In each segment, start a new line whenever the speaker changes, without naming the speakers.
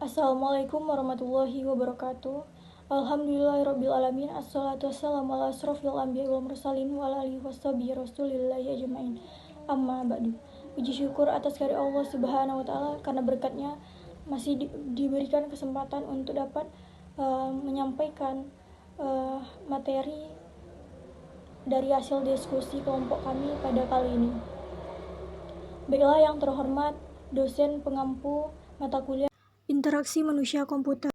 Assalamualaikum warahmatullahi wabarakatuh. Alhamdulillahirrabbilalamin. Assalatu wassalamu ala asrofil anbiya wal mursalin wa ala alihi washabihi rasulillahi ajma'in. Amma ba'du. Puji syukur atas kehadirat Allah Subhanahu wa taala karena berkatnya masih diberikan kesempatan untuk dapat menyampaikan materi dari hasil diskusi kelompok kami pada kali ini. Baiklah yang terhormat dosen pengampu mata kuliah Interaksi Manusia Komputer.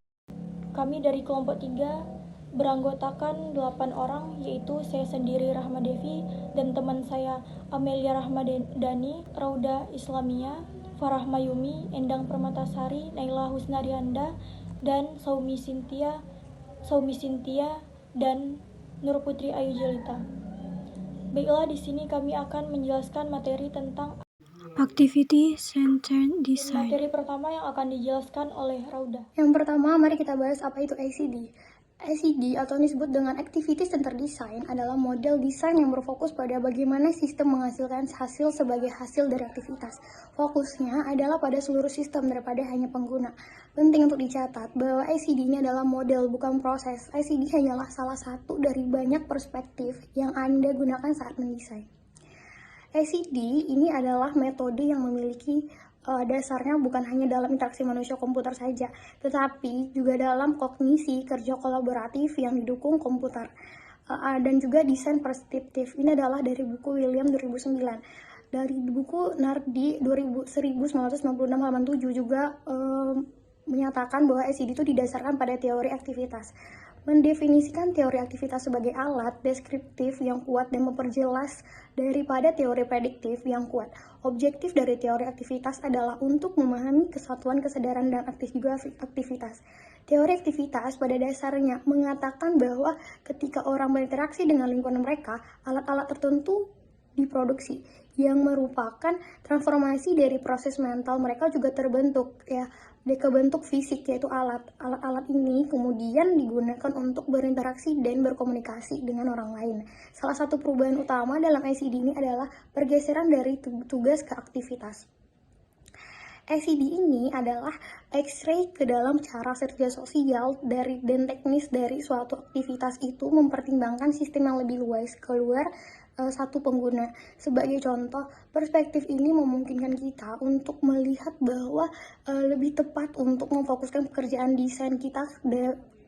Kami dari kelompok 3 beranggotakan 8 orang, yaitu saya sendiri Rahma Devi dan teman saya Amelia Rahmadani, Rauda Islamia, Farah Mayumi, Endang Permatasari, Naila Husnarianda, dan Saumi Sintia dan Nur Putri Ayu Jelita. Baiklah, di sini kami akan menjelaskan materi tentang
Activity Centered Design.
Materi pertama yang akan dijelaskan oleh Rauda.
Yang pertama, mari kita bahas apa itu ACD. ACD atau disebut dengan Activity Centered Design adalah model desain yang berfokus pada bagaimana sistem menghasilkan hasil sebagai hasil dari aktivitas. Fokusnya adalah pada seluruh sistem daripada hanya pengguna. Penting untuk dicatat bahwa ACD ini adalah model, bukan proses. ACD hanyalah salah satu dari banyak perspektif yang Anda gunakan saat mendesain. ACD ini adalah metode yang memiliki dasarnya bukan hanya dalam interaksi manusia komputer saja, tetapi juga dalam kognisi kerja kolaboratif yang didukung komputer dan juga desain preskriptif. Ini adalah dari buku William 2009. Dari buku Nardi 1996 halaman 7 juga menyatakan bahwa ACD itu didasarkan pada teori aktivitas. Mendefinisikan teori aktivitas sebagai alat deskriptif yang kuat dan memperjelas daripada teori prediktif yang kuat. Objektif dari teori aktivitas adalah untuk memahami kesatuan kesadaran dan aktivitas. Teori aktivitas pada dasarnya mengatakan bahwa ketika orang berinteraksi dengan lingkungan mereka, alat-alat tertentu diproduksi yang merupakan transformasi dari proses mental mereka juga terbentuk ke bentuk fisik, yaitu alat-alat ini kemudian digunakan untuk berinteraksi dan berkomunikasi dengan orang lain. Salah satu perubahan utama dalam ACD ini adalah pergeseran dari tugas ke aktivitas. ACD ini adalah X-ray ke dalam cara kerja sosial dan teknis dari suatu aktivitas itu mempertimbangkan sistem yang lebih luas keluar satu pengguna. Sebagai contoh, perspektif ini memungkinkan kita untuk melihat bahwa lebih tepat untuk memfokuskan pekerjaan desain kita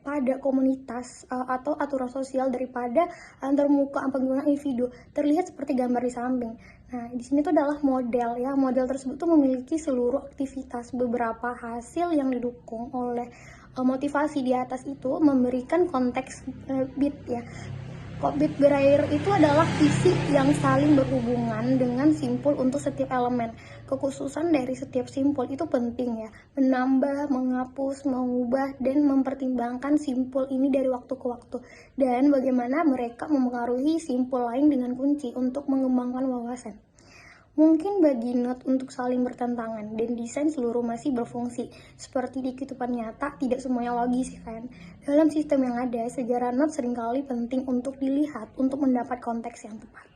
pada komunitas atau aturan sosial daripada antarmuka pengguna individu. Terlihat seperti gambar di samping. Nah, di sini tuh adalah model ya. Model tersebut tuh memiliki seluruh aktivitas. Beberapa hasil yang didukung oleh motivasi di atas itu memberikan konteks bit ya. Bit berair itu adalah fisik yang saling berhubungan dengan simpul untuk setiap elemen. Kekhususan dari setiap simpul itu penting ya. Menambah, menghapus, mengubah, dan mempertimbangkan simpul ini dari waktu ke waktu. Dan bagaimana mereka mempengaruhi simpul lain dengan kunci untuk mengembangkan wawasan. Mungkin bagi not untuk saling bertentangan dan desain seluruh masih berfungsi. Seperti di kehidupan nyata, tidak semuanya logis kan. Dalam sistem yang ada, sejarah not seringkali penting untuk dilihat untuk mendapat konteks yang tepat.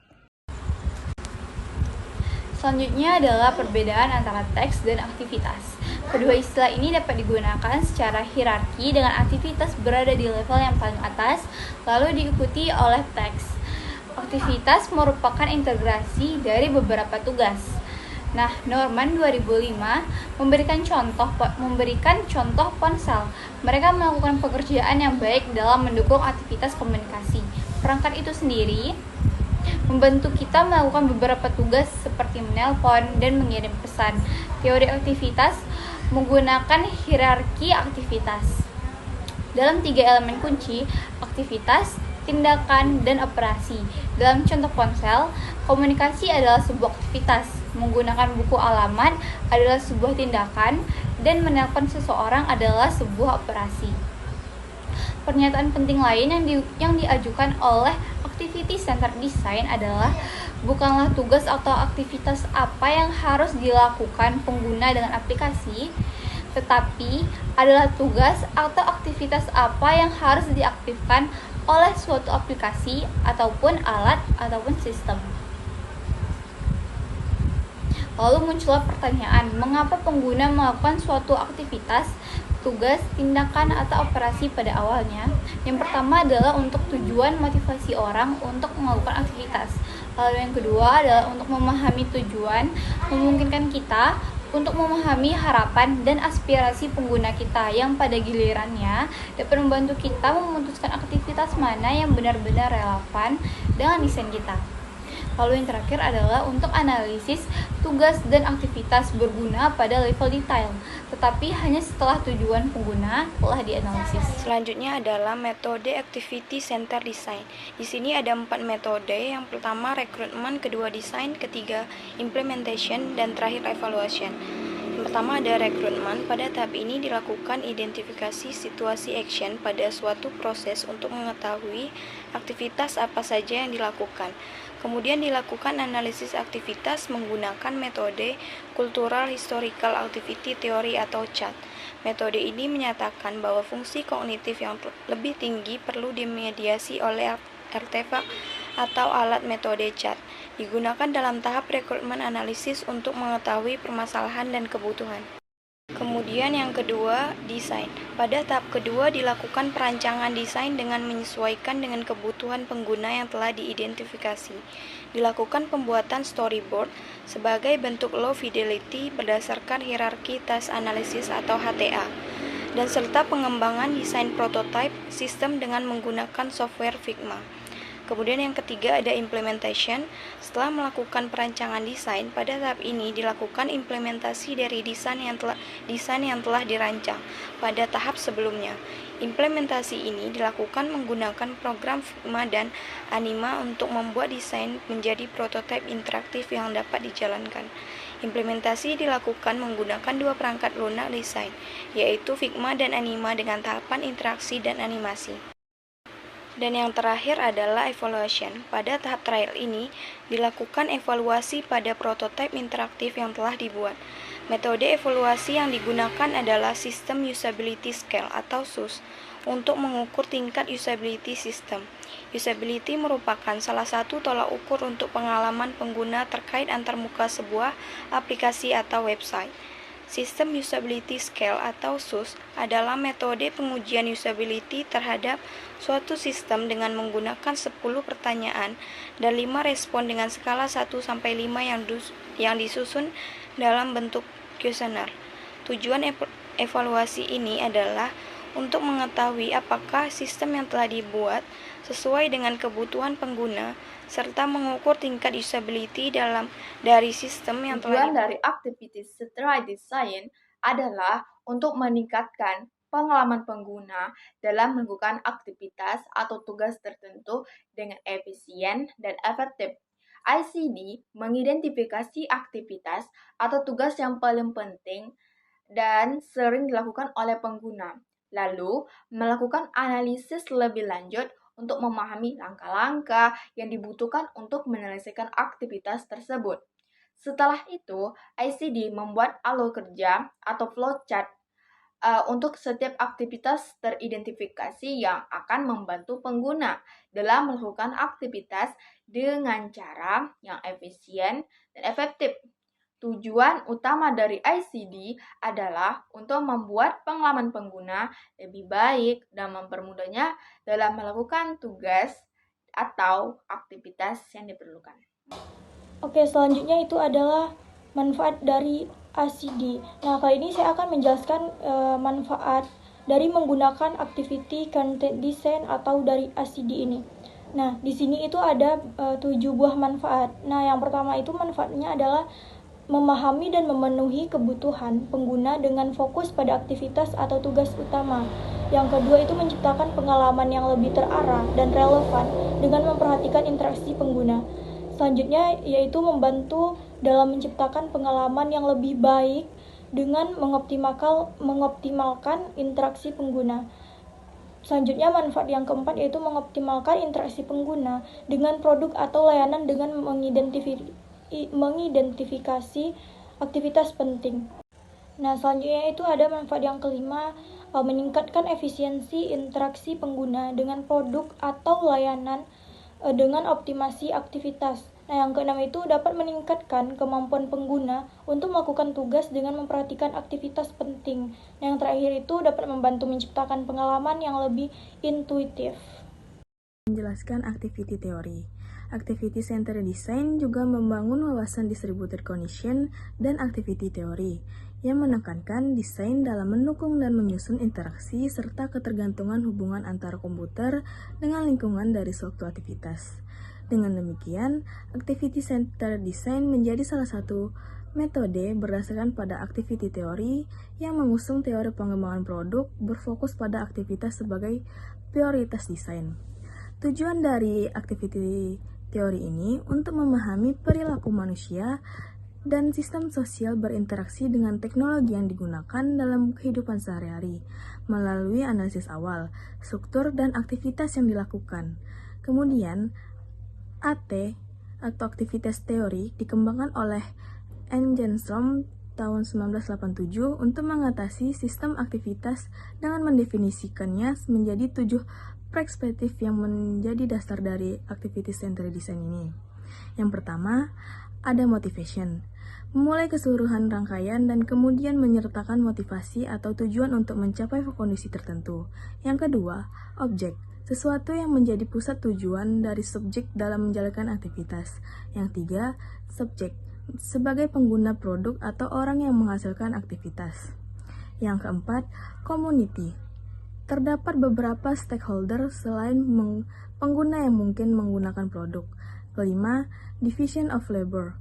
Selanjutnya adalah perbedaan antara teks dan aktivitas. Kedua istilah ini dapat digunakan secara hierarki dengan aktivitas berada di level yang paling atas, lalu diikuti oleh teks. Aktivitas merupakan integrasi dari beberapa tugas. Nah, Norman 2005 memberikan contoh ponsel. Mereka melakukan pekerjaan yang baik dalam mendukung aktivitas komunikasi. Perangkat itu sendiri membantu kita melakukan beberapa tugas seperti menelpon dan mengirim pesan. Teori aktivitas menggunakan hierarki aktivitas. Dalam 3 elemen kunci, aktivitas, tindakan, dan operasi. Dalam contoh ponsel, komunikasi adalah sebuah aktivitas, menggunakan buku alamat adalah sebuah tindakan, dan menelpon seseorang adalah sebuah operasi. Pernyataan penting lain yang diajukan oleh Activity Centered Design adalah bukanlah tugas atau aktivitas apa yang harus dilakukan pengguna dengan aplikasi, tetapi adalah tugas atau aktivitas apa yang harus diaktifkan oleh suatu aplikasi ataupun alat ataupun sistem. Lalu muncullah pertanyaan, mengapa pengguna melakukan suatu aktivitas tugas, tindakan, atau operasi pada awalnya. Yang pertama adalah untuk tujuan motivasi orang untuk melakukan aktivitas. Lalu yang kedua adalah untuk memahami tujuan, memungkinkan kita untuk memahami harapan dan aspirasi pengguna kita yang pada gilirannya dapat membantu kita memutuskan aktivitas mana yang benar-benar relevan dengan desain kita. Lalu yang terakhir adalah untuk analisis tugas dan aktivitas berguna pada level detail, tetapi hanya setelah tujuan pengguna telah dianalisis.
Selanjutnya adalah metode Activity Center Design. Di sini ada 4 metode. Yang pertama rekrutmen, kedua desain, ketiga implementation, dan terakhir evaluation. Yang pertama ada rekrutmen. Pada tahap ini dilakukan identifikasi situasi action pada suatu proses untuk mengetahui aktivitas apa saja yang dilakukan. Kemudian dilakukan analisis aktivitas menggunakan metode Cultural Historical Activity Theory atau CHAT. Metode ini menyatakan bahwa fungsi kognitif yang lebih tinggi perlu dimediasi oleh artefak atau alat metode CHAT. Digunakan dalam tahap rekrutmen analisis untuk mengetahui permasalahan dan kebutuhan. Kemudian yang kedua, desain. Pada tahap kedua dilakukan perancangan desain dengan menyesuaikan dengan kebutuhan pengguna yang telah diidentifikasi. Dilakukan pembuatan storyboard sebagai bentuk low fidelity berdasarkan hierarki task analysis atau HTA. Dan serta pengembangan desain prototype sistem dengan menggunakan software Figma. Kemudian yang ketiga ada implementation. Setelah melakukan perancangan desain, pada tahap ini dilakukan implementasi dari desain yang telah dirancang pada tahap sebelumnya. Implementasi ini dilakukan menggunakan program Figma dan Anima untuk membuat desain menjadi prototipe interaktif yang dapat dijalankan. Implementasi dilakukan menggunakan 2 perangkat lunak desain, yaitu Figma dan Anima dengan tahapan interaksi dan animasi. Dan yang terakhir adalah evaluation. Pada tahap trial ini, dilakukan evaluasi pada prototipe interaktif yang telah dibuat. Metode evaluasi yang digunakan adalah System Usability Scale atau SUS untuk mengukur tingkat usability system. Usability merupakan salah satu tolak ukur untuk pengalaman pengguna terkait antarmuka sebuah aplikasi atau website. System Usability Scale atau SUS adalah metode pengujian usability terhadap suatu sistem dengan menggunakan 10 pertanyaan dan 5 respon dengan skala 1 sampai 5 yang disusun dalam bentuk kuesioner. Tujuan evaluasi ini adalah untuk mengetahui apakah sistem yang telah dibuat sesuai dengan kebutuhan pengguna serta mengukur tingkat usability dari sistem yang telah
Tujuan dari aktivitas setelah desain adalah untuk meningkatkan pengalaman pengguna dalam melakukan aktivitas atau tugas tertentu dengan efisien dan efektif. ICD mengidentifikasi aktivitas atau tugas yang paling penting dan sering dilakukan oleh pengguna, lalu melakukan analisis lebih lanjut untuk memahami langkah-langkah yang dibutuhkan untuk menyelesaikan aktivitas tersebut. Setelah itu, ICD membuat alur kerja atau flowchart untuk setiap aktivitas teridentifikasi yang akan membantu pengguna dalam melakukan aktivitas dengan cara yang efisien dan efektif. Tujuan utama dari ICD adalah untuk membuat pengalaman pengguna lebih baik dan mempermudahnya dalam melakukan tugas atau aktivitas yang diperlukan.
Oke, selanjutnya itu adalah manfaat dari ICD. Nah, kali ini saya akan menjelaskan manfaat dari menggunakan Activity Content Design atau dari ICD ini. Nah, di sini itu ada 7 buah manfaat. Nah, yang pertama itu manfaatnya adalah memahami dan memenuhi kebutuhan pengguna dengan fokus pada aktivitas atau tugas utama. Yang kedua itu menciptakan pengalaman yang lebih terarah dan relevan dengan memperhatikan interaksi pengguna. Selanjutnya yaitu membantu dalam menciptakan pengalaman yang lebih baik dengan mengoptimalkan interaksi pengguna. Selanjutnya manfaat yang keempat yaitu mengoptimalkan interaksi pengguna dengan produk atau layanan dengan mengidentifikasi aktivitas penting. Nah, selanjutnya itu ada manfaat yang kelima, meningkatkan efisiensi interaksi pengguna dengan produk atau layanan dengan optimasi aktivitas. Nah, yang keenam itu dapat meningkatkan kemampuan pengguna untuk melakukan tugas dengan memperhatikan aktivitas penting. Nah, yang terakhir itu dapat membantu menciptakan pengalaman yang lebih intuitif.
Menjelaskan activity theory. Activity Centered Design juga membangun wawasan distributed cognition dan activity theory yang menekankan desain dalam mendukung dan menyusun interaksi serta ketergantungan hubungan antara komputer dengan lingkungan dari suatu aktivitas. Dengan demikian, Activity Centered Design menjadi salah satu metode berdasarkan pada activity theory yang mengusung teori pengembangan produk berfokus pada aktivitas sebagai prioritas desain. Tujuan dari activity teori ini untuk memahami perilaku manusia dan sistem sosial berinteraksi dengan teknologi yang digunakan dalam kehidupan sehari-hari melalui analisis awal, struktur, dan aktivitas yang dilakukan. Kemudian, AT atau aktivitas teori dikembangkan oleh Engenstrom tahun 1987 untuk mengatasi sistem aktivitas dengan mendefinisikannya menjadi 7 perspektif yang menjadi dasar dari activity centered design ini. Yang pertama, ada motivation. Memulai keseluruhan rangkaian dan kemudian menyertakan motivasi atau tujuan untuk mencapai kondisi tertentu. Yang kedua, objek. Sesuatu yang menjadi pusat tujuan dari subjek dalam menjalankan aktivitas. Yang tiga, subjek. Sebagai pengguna produk atau orang yang menghasilkan aktivitas. Yang keempat, community. Terdapat beberapa stakeholder selain pengguna yang mungkin menggunakan produk. Kelima, division of labor.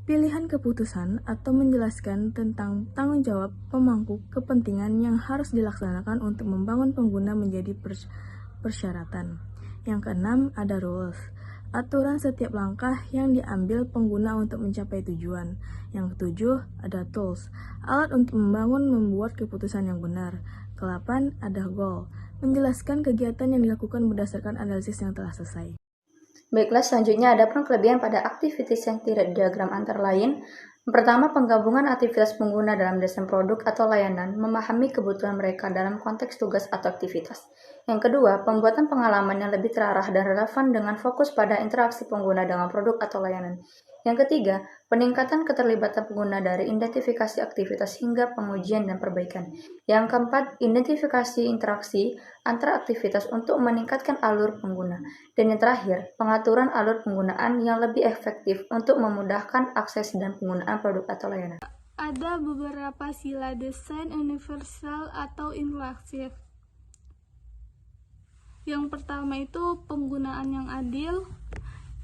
Pilihan keputusan atau menjelaskan tentang tanggung jawab pemangku kepentingan yang harus dilaksanakan untuk membangun pengguna menjadi persyaratan. Yang keenam, ada rules. Aturan setiap langkah yang diambil pengguna untuk mencapai tujuan. Yang ketujuh, ada tools. Alat untuk membuat keputusan yang benar. Ke-8, ada goal, menjelaskan kegiatan yang dilakukan berdasarkan analisis yang telah selesai.
Baiklah, selanjutnya ada kelebihan pada activities yang tidak diagram antara lain. Pertama, penggabungan aktivitas pengguna dalam desain produk atau layanan, memahami kebutuhan mereka dalam konteks tugas atau aktivitas. Yang kedua, pembuatan pengalaman yang lebih terarah dan relevan dengan fokus pada interaksi pengguna dengan produk atau layanan. Yang ketiga, peningkatan keterlibatan pengguna dari identifikasi aktivitas hingga pengujian dan perbaikan. Yang keempat, identifikasi interaksi antara aktivitas untuk meningkatkan alur pengguna. Dan yang terakhir, pengaturan alur penggunaan yang lebih efektif untuk memudahkan akses dan penggunaan produk atau layanan.
Ada beberapa sila desain universal atau inklusif. Yang pertama itu penggunaan yang adil.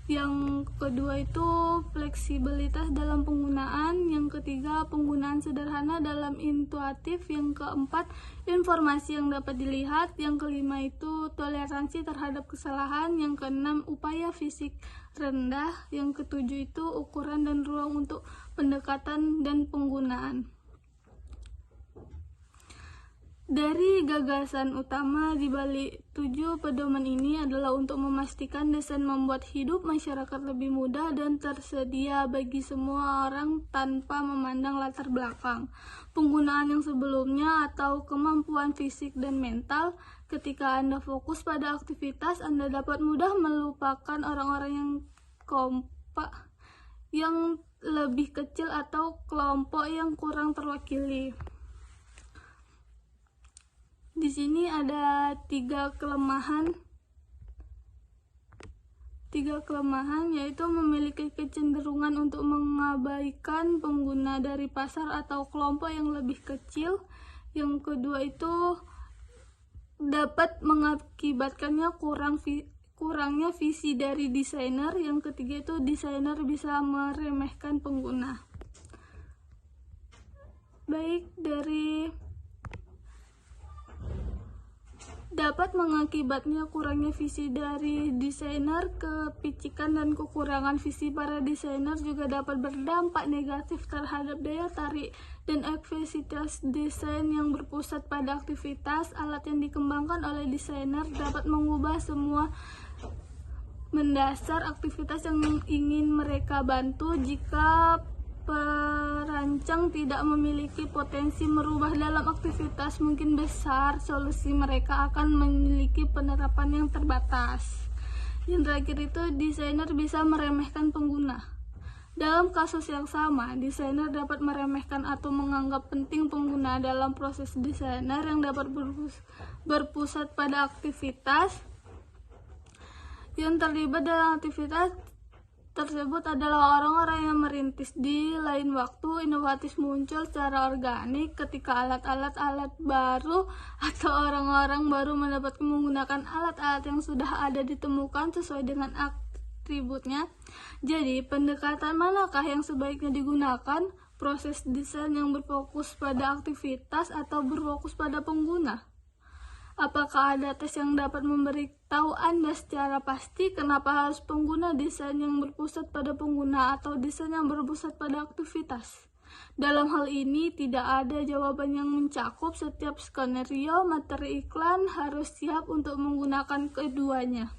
Yang kedua itu fleksibilitas dalam penggunaan. Yang ketiga, penggunaan sederhana dalam intuitif. Yang keempat, informasi yang dapat dilihat. Yang kelima itu toleransi terhadap kesalahan. Yang keenam, upaya fisik rendah. Yang ketujuh itu ukuran dan ruang untuk pendekatan dan penggunaan. Dari gagasan utama di balik 7 pedoman ini adalah untuk memastikan desain membuat hidup masyarakat lebih mudah dan tersedia bagi semua orang tanpa memandang latar belakang, penggunaan yang sebelumnya, atau kemampuan fisik dan mental. Ketika Anda fokus pada aktivitas, Anda dapat mudah melupakan orang-orang yang kompak, yang lebih kecil, atau kelompok yang kurang terwakili. Di sini ada tiga kelemahan yaitu memiliki kecenderungan untuk mengabaikan pengguna dari pasar atau kelompok yang lebih kecil. Yang kedua itu dapat mengakibatkannya kurangnya visi dari desainer. Yang ketiga itu desainer bisa meremehkan pengguna. Dapat mengakibatnya kurangnya visi dari desainer, kepicikan dan kekurangan visi para desainer juga dapat berdampak negatif terhadap daya tarik dan efektivitas desain yang berpusat pada aktivitas. Alat yang dikembangkan oleh desainer dapat mengubah semua mendasar aktivitas yang ingin mereka bantu. Jika perancang tidak memiliki potensi merubah dalam aktivitas, mungkin besar solusi mereka akan memiliki penerapan yang terbatas. Yang terakhir itu, desainer bisa meremehkan pengguna. Dalam kasus yang sama, desainer dapat meremehkan atau menganggap penting pengguna dalam proses desainer yang dapat berpusat pada aktivitas yang terlibat dalam aktivitas tersebut adalah orang-orang yang merintis. Di lain waktu, inovatif muncul secara organik ketika alat baru atau orang-orang baru mendapat menggunakan alat-alat yang sudah ada ditemukan sesuai dengan atributnya. Jadi, pendekatan manakah yang sebaiknya digunakan? Proses desain yang berfokus pada aktivitas atau berfokus pada pengguna? Apakah ada tes yang dapat memberitahu Anda secara pasti kenapa harus pengguna desain yang berpusat pada pengguna atau desain yang berpusat pada aktivitas? Dalam hal ini, tidak ada jawaban yang mencakup. Setiap skenario materi iklan harus siap untuk menggunakan keduanya.